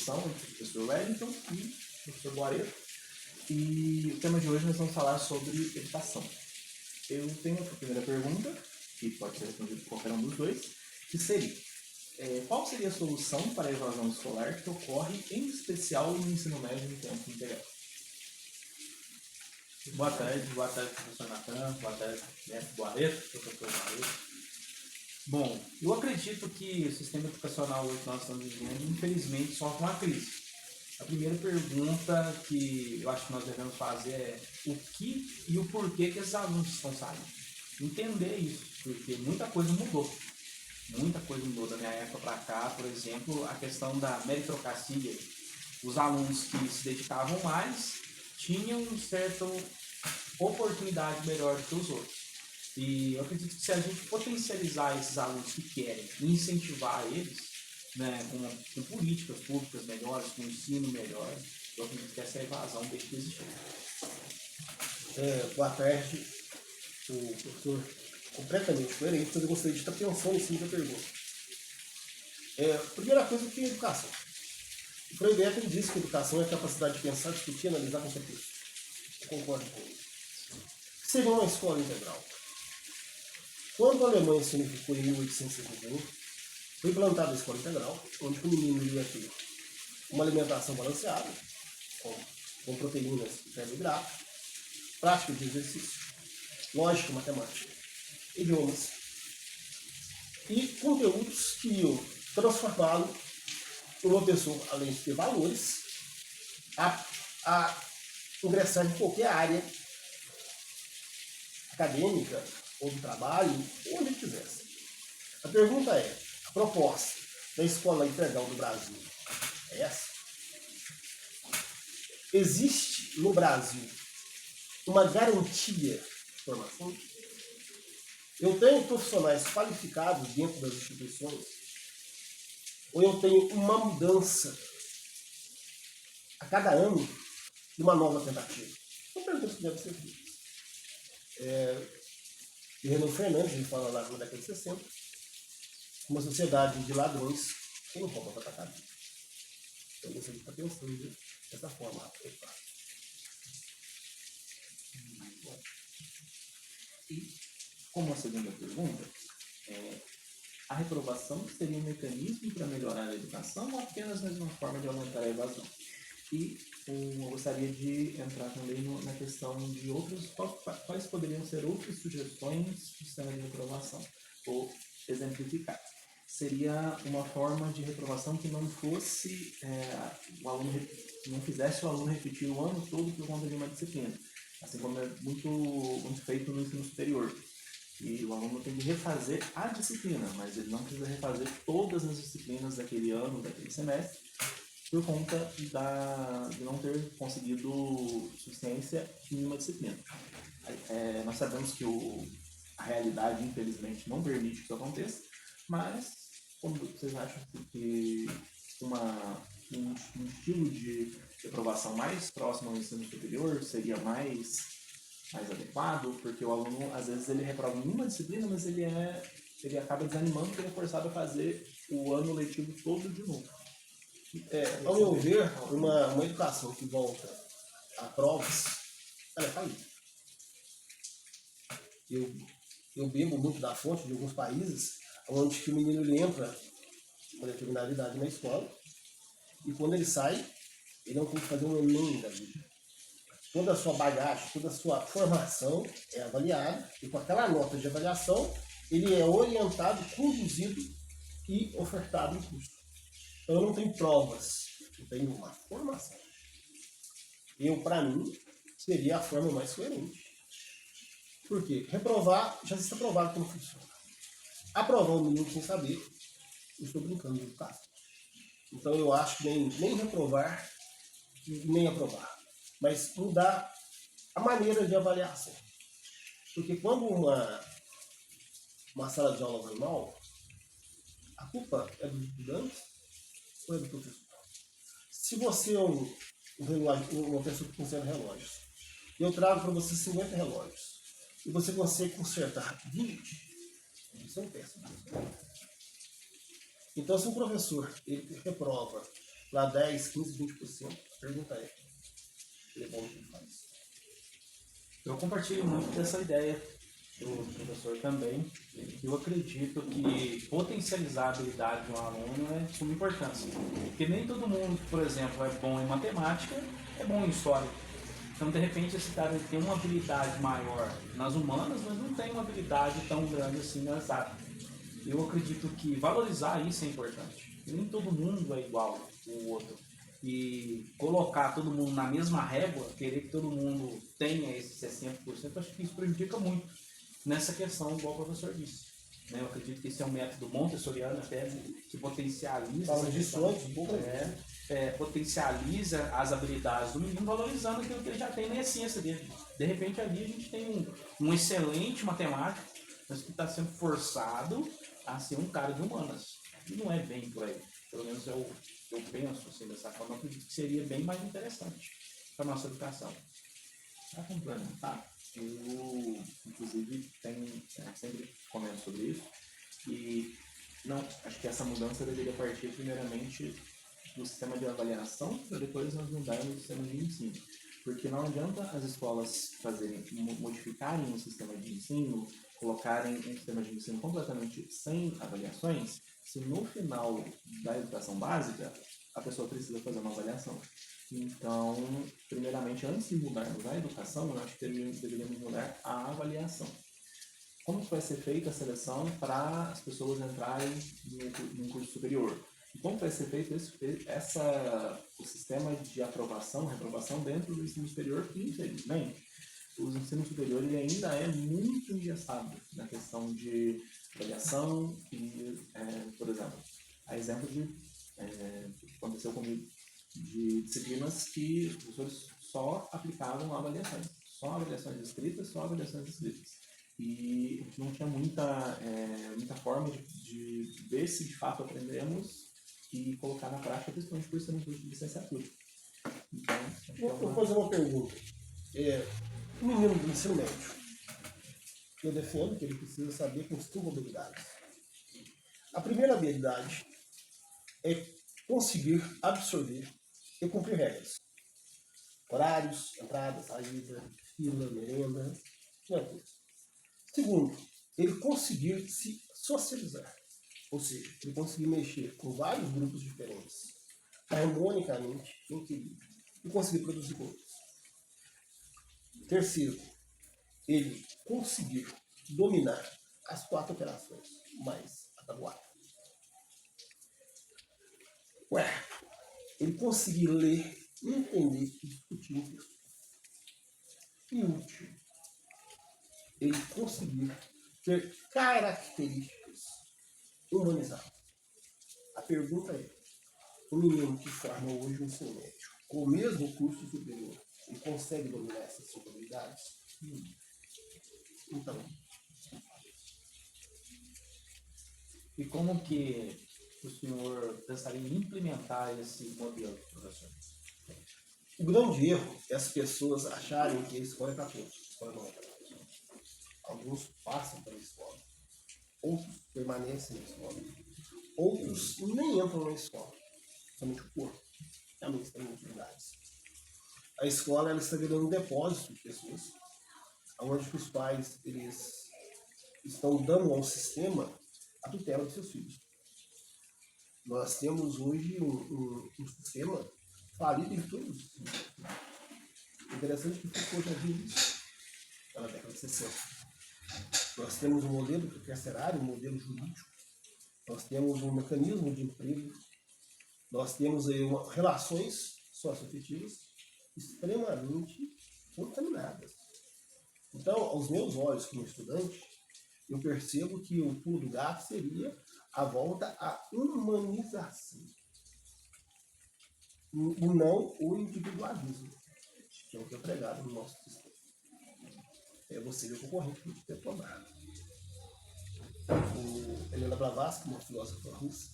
discussão entre o professor Wellington e o professor Boareto. E o tema de hoje nós vamos falar sobre educação. Eu tenho a primeira pergunta, que pode ser respondida por qualquer um dos dois, que seria: qual seria a solução para a evasão escolar que ocorre, em especial no ensino médio em tempo integral? Boa tarde, professor Natan, boa tarde, mestre Boareto, professor Boareto. Bom, eu acredito que o sistema educacional hoje que nós estamos vivendo, infelizmente, sofre uma crise. A primeira pergunta que eu acho que nós devemos fazer é o que e o porquê que esses alunos estão saindo. Entender isso, porque muita coisa mudou. Muita coisa mudou da minha época para cá, por exemplo, a questão da meritocracia. Os alunos que se dedicavam mais tinham uma certa oportunidade melhor do que os outros. E eu acredito que se a gente potencializar esses alunos que querem e incentivar eles, né, com políticas públicas melhores, com ensino melhor, eu acredito que essa evasão deixa de existir. Boa tarde, o professor completamente coerente, mas eu gostaria de estar pensando em cima da pergunta. Primeira coisa, o que é educação? O Freire ele disse que educação é a capacidade de pensar, discutir, analisar com certeza. Eu concordo com isso. O que seria uma escola integral? Quando a Alemanha se unificou em 1851, foi implantada a escola integral, onde o menino iria ter uma alimentação balanceada, com proteínas e carboidratos, prática de exercício, lógica, matemática, idiomas e conteúdos que iam transformá-lo em uma pessoa, além de ter valores, a ingressar em qualquer área acadêmica ou do trabalho, onde ele quisesse. A pergunta é: a proposta da escola integral do Brasil é essa? Existe no Brasil uma garantia de formação? Eu tenho profissionais qualificados dentro das instituições? Ou eu tenho uma mudança a cada ano de uma nova tentativa? São perguntas que devem ser feitas. Renan Fernandes, ele fala lá na década de 60, uma sociedade de ladrões que não rouba para atacar. Então você está pensando dessa forma. E, como a segunda pergunta, a reprovação seria um mecanismo para melhorar a educação ou apenas mais uma forma de aumentar a evasão? E eu gostaria de entrar também na questão de quais poderiam ser outras sugestões do sistema de reprovação, ou exemplificar. Seria uma forma de reprovação que não fosse, o aluno não fizesse o aluno repetir o ano todo por conta de uma disciplina, assim como é muito feito no ensino superior. E o aluno tem que refazer a disciplina, mas ele não precisa refazer todas as disciplinas daquele ano, daquele semestre, por conta de não ter conseguido suficiência em uma disciplina. Nós sabemos que a realidade, infelizmente, não permite que isso aconteça, mas como vocês acham que um estilo de reprovação mais próximo ao ensino superior seria mais adequado? Porque o aluno, às vezes, ele reprova em uma disciplina, mas ele acaba desanimando porque ele é forçado a fazer o ano letivo todo de novo. Ao meu ver, uma educação que volta a provas, ela é falida. Eu bebo muito da fonte de alguns países onde que o menino ele entra com determinada idade na escola e quando ele sai, ele não tem que fazer um Enem da vida. Toda a sua bagagem, toda a sua formação é avaliada e com aquela nota de avaliação ele é orientado, conduzido e ofertado em curso. Então eu não tenho provas, eu tenho uma formação. Para mim, seria a forma mais coerente. Por quê? Reprovar já está provado que não funciona. Aprovar um menino sem saber, eu estou brincando no caso. Então eu acho que nem reprovar, nem aprovar. Mas mudar a maneira de avaliação. Porque quando uma sala de aula vai mal, a culpa é dos estudantes ou é do professor? Se você é uma pessoa que funciona relógios, eu trago para você 50 relógios, e você consegue consertar 20, isso é um péssimo. Então, se um professor ele reprova para 10, 15, 20%. Pergunta aí. Ele é bom no que ele faz. Eu compartilho muito dessa ideia do professor também. Eu acredito que potencializar a habilidade de um aluno é de suma importância. Porque nem todo mundo, por exemplo, é bom em matemática, é bom em história. Então, de repente, esse cara tem uma habilidade maior nas humanas, mas não tem uma habilidade tão grande assim nas artes. Eu acredito que valorizar isso é importante. Nem todo mundo é igual o outro. E colocar todo mundo na mesma régua, querer que todo mundo tenha esse 60%, acho que isso prejudica muito nessa questão, igual o professor disse. Né? Eu acredito que esse é um método montessoriano até, que potencializa Fala de sonhos, um pouco potencializa as habilidades do menino, valorizando aquilo que ele já tem na essência dele. De repente, ali a gente tem um excelente matemático, mas que está sendo forçado a ser um cara de humanas. E não é bem por aí. Pelo menos eu penso assim, dessa forma. Eu acredito que seria bem mais interessante para a nossa educação. Para complementar, eu, inclusive, sempre comento sobre isso. E não, acho que essa mudança deveria partir primeiramente do sistema de avaliação para depois nós mudarmos o sistema de ensino. Porque não adianta as escolas modificarem o sistema de ensino, colocarem um sistema de ensino completamente sem avaliações, se no final da educação básica a pessoa precisa fazer uma avaliação. Então, primeiramente, antes de mudarmos a educação, eu acho que deveríamos mudar a avaliação. Como que vai ser feita a seleção para as pessoas entrarem no curso superior? E como vai ser feito o sistema de aprovação, reprovação dentro do ensino superior? Infelizmente, o ensino superior ele ainda é muito engessado na questão de avaliação e, por exemplo, a exemplo de que aconteceu comigo, de disciplinas que os professores só aplicavam avaliações escritas. E a gente não tinha muita forma de ver se de fato aprendemos e colocar na prática, principalmente por ser um curso de licenciatura. Então, Vou fazer uma pergunta. O menino do ensino médio, eu defendo que ele precisa saber construir habilidades. A primeira habilidade é conseguir absorver e cumprir regras. Horários, entrada, saída, fila, merenda, Segundo, ele conseguir se socializar. Ou seja, ele conseguir mexer com vários grupos diferentes, harmonicamente, em equilíbrio, e conseguir produzir com eles. Terceiro, ele conseguir dominar as 4 operações mais atabuadas. Quarto, ele conseguir ler, entender e discutir um texto. E último, ele conseguir ter características humanizadas. A pergunta é, o menino que forma hoje o ensino médio, com o mesmo curso superior, ele consegue dominar essas 5 habilidades? Então, E como que o senhor pensaria em implementar esse modelo, professor? o grande erro é as pessoas acharem que a escola é para todos. A escola não é para todos. Alguns passam pela escola, outros permanecem na escola, outros nem entram na escola, somente o corpo, realmente tem utilidades. A escola ela está virando um depósito de pessoas, onde os pais eles estão dando ao sistema a tutela dos seus filhos. Nós temos hoje um sistema falido em todos os sentidos. Interessante que Foucault já viu isso na década de 60. Nós temos um modelo carcerário, um modelo jurídico, nós temos um mecanismo de emprego, nós temos aí relações socioafetivas extremamente contaminadas. Então, aos meus olhos como estudante, eu percebo que o pulo do gato seria a volta à humanização e não o individualismo, que é o que é pregado no nosso sistema. É você e o concorrente que tem tomado. Helena Blavatsky, uma filósofa russa,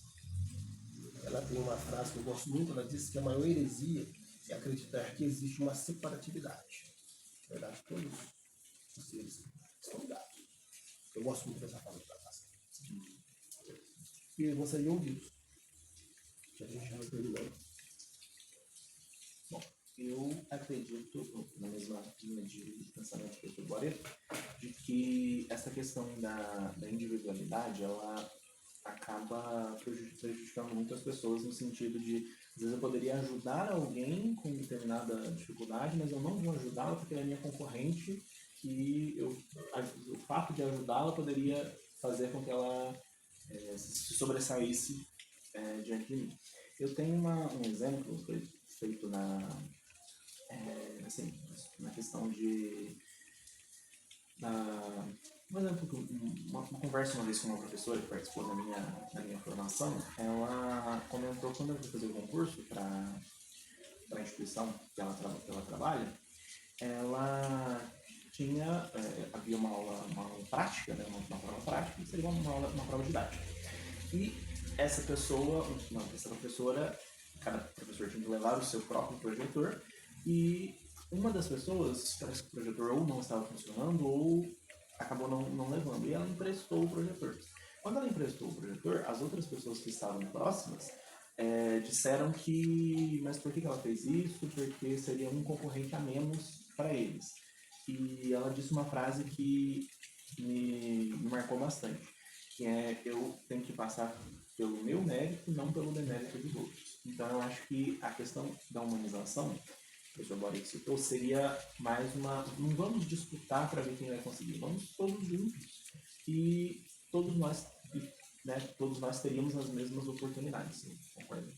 ela tem uma frase que eu gosto muito, ela diz que a maior heresia é acreditar que existe uma separatividade. Na verdade, todos os seres estão ligados. Eu gosto muito dessa fala de Blavatsky. E você já ouviu isso. Que a gente já vai terminando. acredito, na mesma linha de pensamento que eu estou Boreto, de que essa questão da individualidade, ela acaba prejudicando muito as pessoas no sentido de, às vezes eu poderia ajudar alguém com determinada dificuldade, mas eu não vou ajudá-la porque ela é minha concorrente, que o fato de ajudá-la poderia fazer com que ela se sobressaísse diante de mim. Eu tenho um exemplo feito assim, na questão de... Por exemplo, uma conversa uma vez com uma professora que participou da minha formação, ela comentou quando eu fui fazer o concurso para a instituição que ela trabalha, ela tinha, havia uma aula prática, né, uma prova prática, que seria uma prova didática. E essa professora, cada professor tinha que levar o seu próprio projetor, e uma das pessoas, parece que o projetor ou não estava funcionando, ou acabou não levando, e ela emprestou o projetor. Quando ela emprestou o projetor, as outras pessoas que estavam próximas disseram que, mas por que ela fez isso? Porque seria um concorrente a menos para eles. E ela disse uma frase que me marcou bastante, que é: eu tenho que passar pelo meu mérito, não pelo demérito dos outros. Então eu acho que a questão da humanização, que o Sr. Boreto citou, seria mais uma... Não vamos disputar para ver quem vai conseguir, vamos todos juntos e todos nós teríamos as mesmas oportunidades. Sim, concordo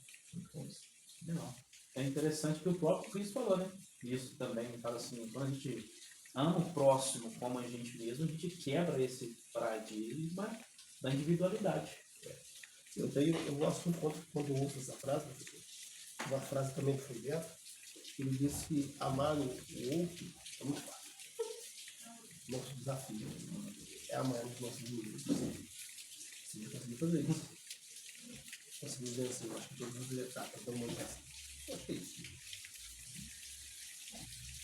com isso. Não. É interessante que o próprio Cristo falou, né? Isso também fala assim, quando a gente ama o próximo como a gente mesmo, a gente quebra esse paradigma da individualidade. Eu gosto muito quando eu ouço essa frase, uma frase também que foi dentro, ele disse que amar o outro é muito fácil. Nosso desafio é amar os nossos inimigos. Se a gente conseguir fazer isso, conseguir vencer, eu acho que todas as etapas da humanização. Eu acho que é isso.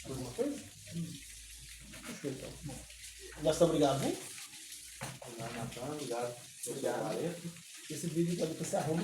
Alguma coisa? Acho que então. Bom, nós estamos ligados, viu? Obrigado. Esse vídeo também você arruma.